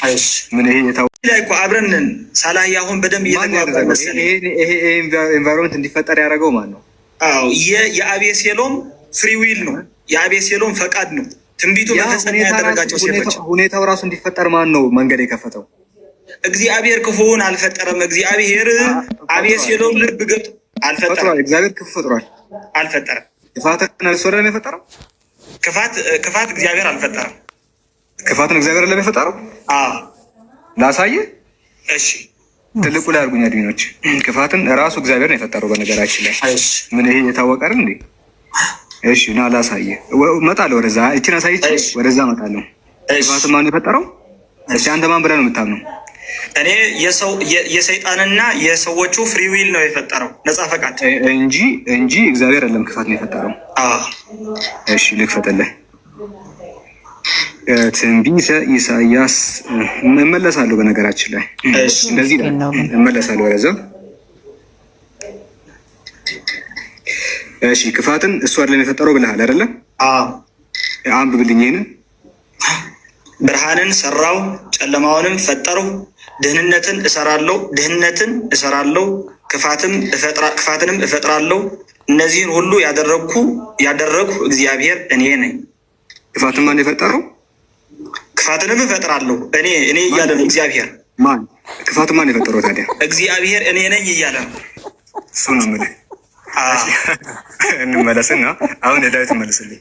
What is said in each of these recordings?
አይሽ ምን ይሄ ላይ እኮ አብረን ሳላህ አሁን በደንብ እየተግባባን መሰለኝ። ይሄ ኤንቫይሮንመንት እንዲፈጠር ያደረገው ማን ነው? አዎ የአቤሴሎም ፍሪ ዊል ነው። የአቤሴሎም ፈቃድ ነው። ትንቢቱ መፈጸም ያደረጋቸው ሴቶች ሁኔታው ራሱ እንዲፈጠር ማን ነው መንገድ የከፈተው? እግዚአብሔር ክፉውን አልፈጠረም። እግዚአብሔር አቤሴሎም ልብ ገብቶ አልፈጠረም። እግዚአብሔር ክፉ ፈጥሯል አልፈጠረም። ክፋትን አልሰራም የፈጠረው ክፋት እግዚአብሔር አልፈጠረም። ክፋትን እግዚአብሔር አይደለም የፈጠረው? አዎ ላሳየ። እሺ ትልቁ ላይ አድርጉኝ አድሚኖች። ክፋትን ራሱ እግዚአብሔር ነው የፈጠረው በነገራችን ላይ። እሺ ምን ይሄ የታወቀ አይደል እንዴ? እሺ ና ላሳየ እመጣለሁ። ወደዛ እቺን አሳይቼ ወደዛ እመጣለሁ። ክፋትን ማን የፈጠረው? እሺ አንተ ማን ብለህ ነው የምታምነው? እኔ የሰይጣንና የሰዎቹ ፍሪ ዊል ነው የፈጠረው ነፃ ፈቃድ እንጂ እግዚአብሔር አይደለም ክፋት ነው የፈጠረው። እሺ ልክፈትልህ። ትንቢተ ኢሳያስ እመለሳለሁ። በነገራችን ላይ እንደዚህ እመለሳለሁ ወደዛ። እሺ ክፋትን እሱ አይደለም የፈጠረው ብለሃል አይደለ? አንብብልኝ ይሄንን። ብርሃንን ሰራው ጨለማውንም ፈጠረው፣ ድህነትን እሰራለሁ ክፋትንም እፈጥራለሁ። እነዚህን ሁሉ ያደረግኩ እግዚአብሔር እኔ ነኝ። ክፋትን ማን የፈጠረው? ክፋትንም እፈጥራለሁ እኔ እያለ ነው እግዚአብሔር። ማን ክፋትን ማን የፈጠረው ታዲያ? እግዚአብሔር እኔ ነኝ እያለ ነው። እሱ ነው የምልህ። እንመለስና አሁን የዳዊት መልስልኝ።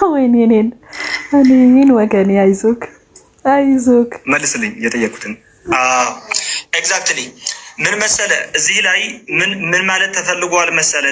ወይኔ እኔን ወገኔ አይዞክ መልስልኝ የጠየቁትን። ኤግዛክትሊ ምን መሰለ እዚህ ላይ ምን ማለት ተፈልጓል መሰለ